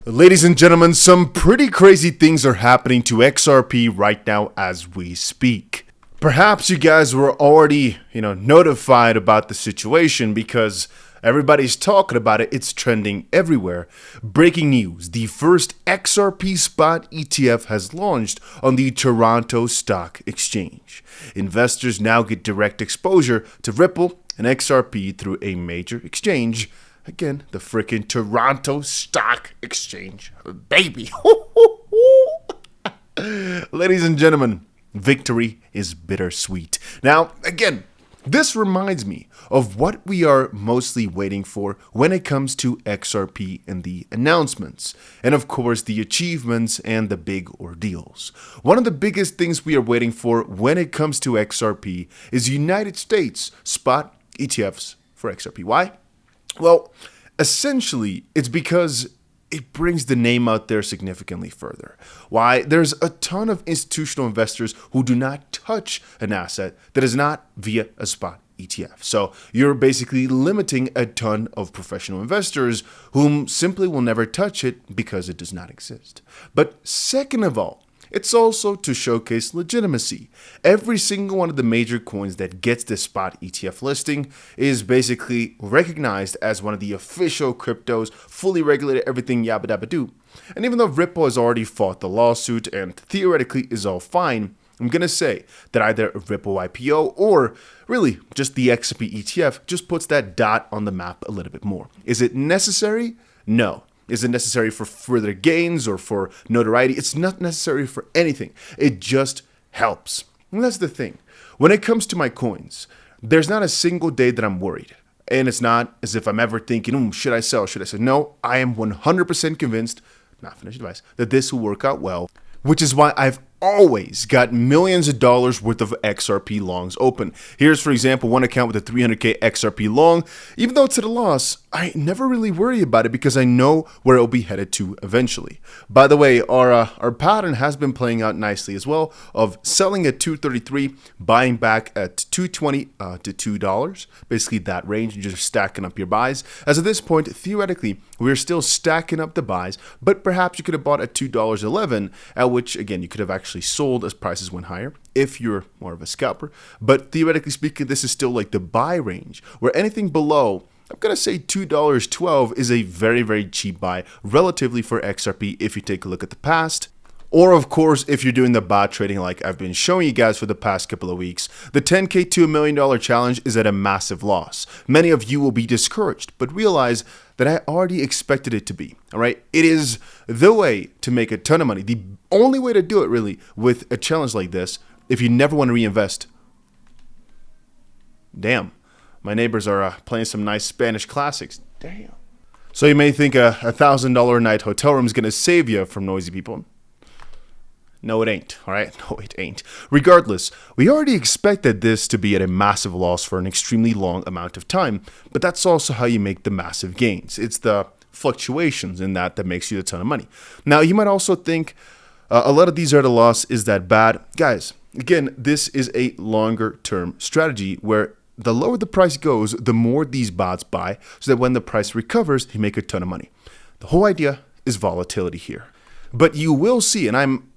Ladies and gentlemen, some pretty crazy things are happening to XRP right now as we speak. Perhaps you guys were already, notified about the situation because everybody's talking about it. It's trending everywhere. Breaking news, the first XRP Spot ETF has launched on the Toronto Stock Exchange. Investors now get direct exposure to Ripple and XRP through a major exchange. Again, the freaking Toronto Stock Exchange. Baby. Ladies and gentlemen, victory is bittersweet. Now, again, this reminds me of what we are mostly waiting for when it comes to XRP and the announcements. And of course, the achievements and the big ordeals. One of the biggest things we are waiting for when it comes to XRP is United States spot ETFs for XRP. Why? Well, essentially, it's because it brings the name out there significantly further. Why? There's a ton of institutional investors who do not touch an asset that is not via a spot ETF. So you're basically limiting a ton of professional investors whom simply will never touch it because it does not exist. But second of all, it's also to showcase legitimacy. Every single one of the major coins that gets this spot ETF listing is basically recognized as one of the official cryptos, fully regulated, everything 𝗕𝗓𝗓𝗓. And even though Ripple has already fought the lawsuit and theoretically is all fine, I'm going to say that either Ripple IPO or really just the XRP ETF just puts that dot on the map a little bit more. Is it necessary? No. Is it necessary for further gains or for notoriety? It's not necessary for anything. It just helps. And that's the thing. When it comes to my coins, there's not a single day that I'm worried. And it's not as if I'm ever thinking, should I sell? Should I sell? No, I am 100% convinced, not financial advice, that this will work out well, which is why I've always got millions of dollars worth of XRP longs open. Here's, for example, one account with a 300k XRP long. Even though it's at a loss, I never really worry about it because I know where it'll be headed to eventually. By the way, our pattern has been playing out nicely as well of selling at 233, buying back at 220 to $2, basically that range, and just stacking up your buys. As of this point, theoretically, we're still stacking up the buys, but perhaps you could have bought at $2.11, at which, again, you could have actually sold as prices went higher if you're more of a scalper. But theoretically speaking, this is still like the buy range, where anything below, I'm going to say $2.12 is a very, very cheap buy relatively for XRP if you take a look at the past. Or of course, if you're doing the bot trading like I've been showing you guys for the past couple of weeks, the 10K to $1 million challenge is at a massive loss. Many of you will be discouraged, but realize that I already expected it to be, all right? It is the way to make a ton of money. The only way to do it really with a challenge like this, if you never want to reinvest. Damn, my neighbors are playing some nice Spanish classics. Damn. So you may think a $1,000 a night hotel room is going to save you from noisy people. No, it ain't, all right? No, it ain't. Regardless, we already expected this to be at a massive loss for an extremely long amount of time, but that's also how you make the massive gains. It's the fluctuations in that makes you a ton of money. Now, you might also think a lot of these are at a loss. Is that bad? Guys, again, this is a longer term strategy where the lower the price goes, the more these bots buy, so that when the price recovers, you make a ton of money. The whole idea is volatility here. But you will see, and I'm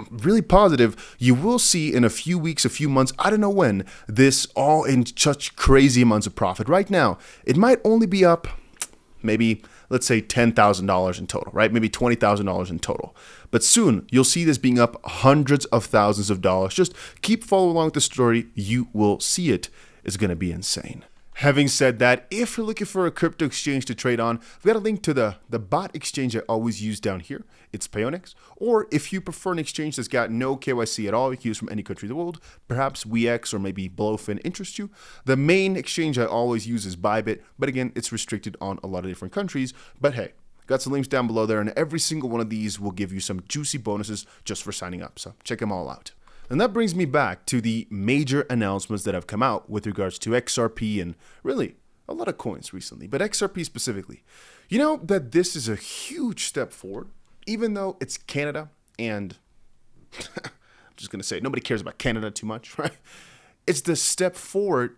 really positive you will see in a few weeks, a few months, I don't know when, this all in such crazy amounts of profit. Right now, it might only be up maybe, let's say $10,000 in total, right? Maybe $20,000 in total. But soon you'll see this being up hundreds of thousands of dollars. Just keep following along with the story. You will see it. It's going to be insane. Having said that, if you're looking for a crypto exchange to trade on, I've got a link to the bot exchange I always use down here. It's Payonex. Or if you prefer an exchange that's got no KYC at all, you can use from any country in the world, perhaps WeX or maybe Blowfin interests you. The main exchange I always use is Bybit, but again, it's restricted on a lot of different countries. But hey, got some links down below there, and every single one of these will give you some juicy bonuses just for signing up. So check them all out. And that brings me back to the major announcements that have come out with regards to XRP and really a lot of coins recently, but XRP specifically. You know that this is a huge step forward, even though it's Canada and I'm just going to say nobody cares about Canada too much, right? It's the step forward,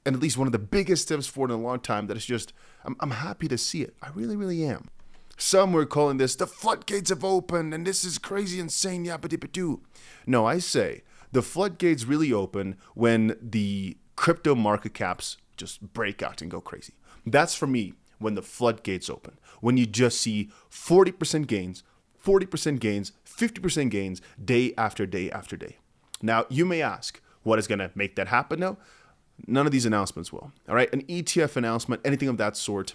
and at least one of the biggest steps forward in a long time that is just, I'm happy to see it. I really, really am. Some were calling this the floodgates have opened and this is crazy insane, 𝗕𝗓𝗓𝗓𝗓. No, I say the floodgates really open when the crypto market caps just break out and go crazy. That's for me when the floodgates open. When you just see 40% gains, 40% gains, 50% gains day after day after day. Now, you may ask, what is going to make that happen? No, none of these announcements will. All right, an ETF announcement, anything of that sort,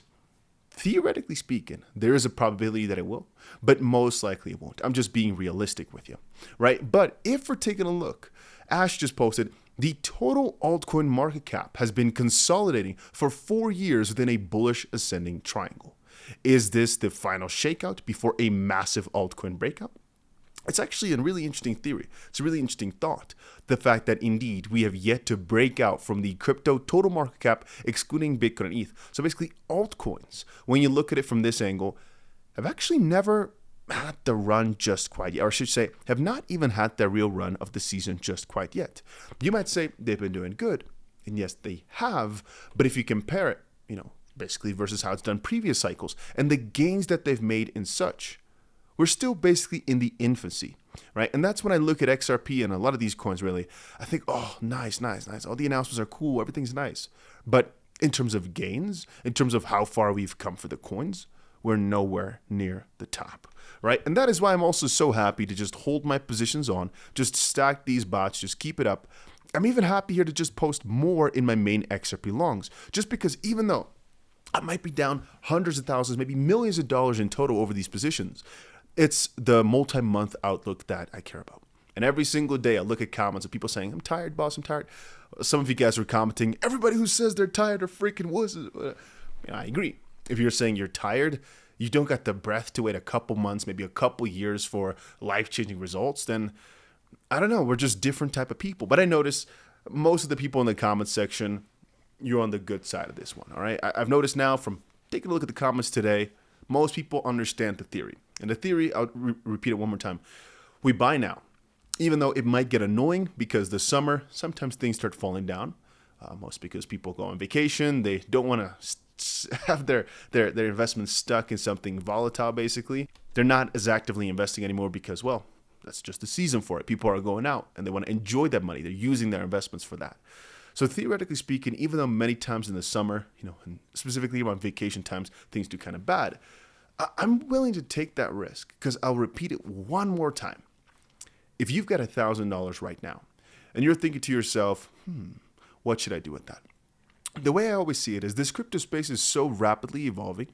theoretically speaking, there is a probability that it will, but most likely it won't. I'm just being realistic with you, right? But if we're taking a look, Ash just posted, the total altcoin market cap has been consolidating for 4 years within a bullish ascending triangle. Is this the final shakeout before a massive altcoin breakout? It's actually a really interesting theory. It's a really interesting thought. The fact that indeed we have yet to break out from the crypto total market cap, excluding Bitcoin and ETH. So basically altcoins, when you look at it from this angle, have actually never had the run just quite yet, or I should say, have not even had their real run of the season just quite yet. You might say they've been doing good, and yes, they have, but if you compare it, basically versus how it's done previous cycles, and the gains that they've made in such, we're still basically in the infancy, right? And that's when I look at XRP and a lot of these coins really, I think, oh, nice. All the announcements are cool, everything's nice. But in terms of gains, in terms of how far we've come for the coins, we're nowhere near the top, right? And that is why I'm also so happy to just hold my positions on, just stack these bots, just keep it up. I'm even happy here to just post more in my main XRP Longs, just because even though I might be down hundreds of thousands, maybe millions of dollars in total over these positions, it's the multi-month outlook that I care about. And every single day I look at comments of people saying, I'm tired, boss, I'm tired. Some of you guys were commenting, everybody who says they're tired are freaking wusses. I agree. If you're saying you're tired, you don't got the breath to wait a couple months, maybe a couple years for life-changing results, then I don't know, we're just different type of people. But I notice most of the people in the comments section, you're on the good side of this one, all right? I've noticed now from taking a look at the comments today, most people understand the theory. And the theory, I'll repeat it one more time. We buy now, even though it might get annoying because the summer, sometimes things start falling down. Most because people go on vacation. They don't want to have their investments stuck in something volatile, basically. They're not as actively investing anymore because, well, that's just the season for it. People are going out and they want to enjoy that money. They're using their investments for that. So theoretically speaking, even though many times in the summer, and specifically around vacation times, things do kind of bad, I'm willing to take that risk because I'll repeat it one more time. If you've got $1,000 right now and you're thinking to yourself, what should I do with that? The way I always see it is this crypto space is so rapidly evolving.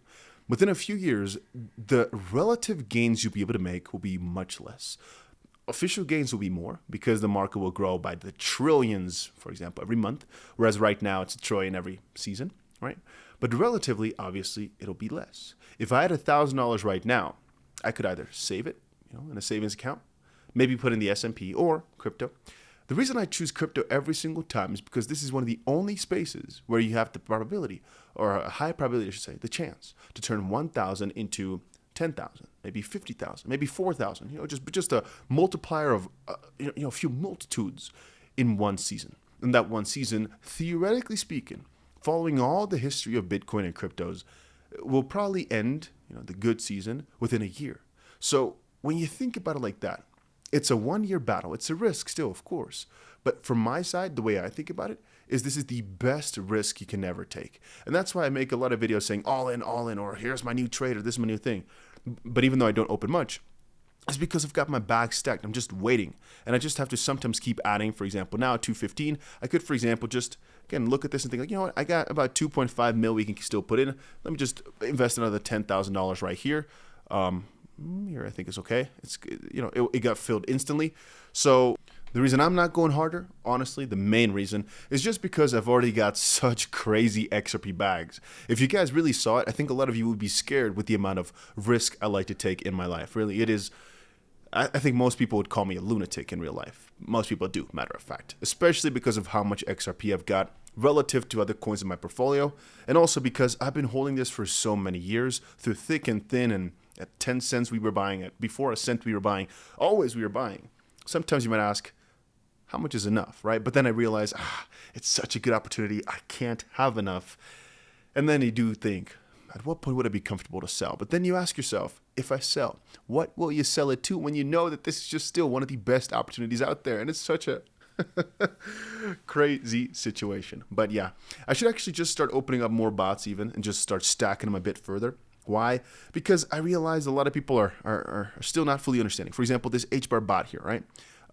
Within a few years, the relative gains you'll be able to make will be much less. Official gains will be more because the market will grow by the trillions, for example, every month, whereas right now it's $1 trillion every season, right? But relatively, obviously, it'll be less. If I had $1,000 right now, I could either save it, in a savings account, maybe put in the S&P or crypto. The reason I choose crypto every single time is because this is one of the only spaces where you have the probability, or a high probability, I should say, the chance to turn 1,000 into 10,000, maybe 50,000, maybe 4,000, just a multiplier of, a few multitudes in one season. And that one season, theoretically speaking, following all the history of Bitcoin and cryptos, will probably end, the good season within a year. So when you think about it like that, it's a 1-year battle. It's a risk still, of course. But from my side, the way I think about it is this is the best risk you can ever take. And that's why I make a lot of videos saying all in, or here's my new trade, or this is my new thing. But even though I don't open much, it's because I've got my bag stacked. I'm just waiting. And I just have to sometimes keep adding. For example, now 215, I could, for example, just, again, look at this and think, what, I got about 2.5 mil we can still put in. Let me just invest another $10,000 right here. Here I think is okay. It's, it got filled instantly. So the reason I'm not going harder, honestly, the main reason is just because I've already got such crazy XRP bags. If you guys really saw it, I think a lot of you would be scared with the amount of risk I like to take in my life. Really, it is. I think most people would call me a lunatic in real life. Most people do, matter of fact, especially because of how much XRP I've got relative to other coins in my portfolio. And also because I've been holding this for so many years through thick and thin, and at 10 cents we were buying it, before a cent we were buying, always we were buying. Sometimes you might ask, how much is enough, right? But then I realize, it's such a good opportunity, I can't have enough. And then you do think, at what point would I be comfortable to sell? But then you ask yourself, if I sell, what will you sell it to when you know that this is just still one of the best opportunities out there? And it's such a crazy situation. But yeah, I should actually just start opening up more bots even and just start stacking them a bit further. Why? Because I realize a lot of people are still not fully understanding. For example, this HBAR bot here, right?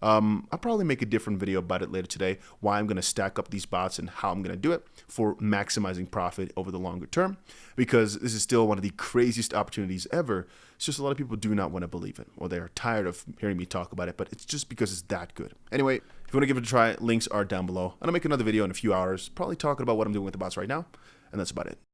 I'll probably make a different video about it later today, why I'm going to stack up these bots and how I'm going to do it for maximizing profit over the longer term, because this is still one of the craziest opportunities ever. It's just a lot of people do not want to believe it, or they are tired of hearing me talk about it, but it's just because it's that good. Anyway, if you want to give it a try, links are down below. And I'll make another video in a few hours, probably talking about what I'm doing with the bots right now, and that's about it.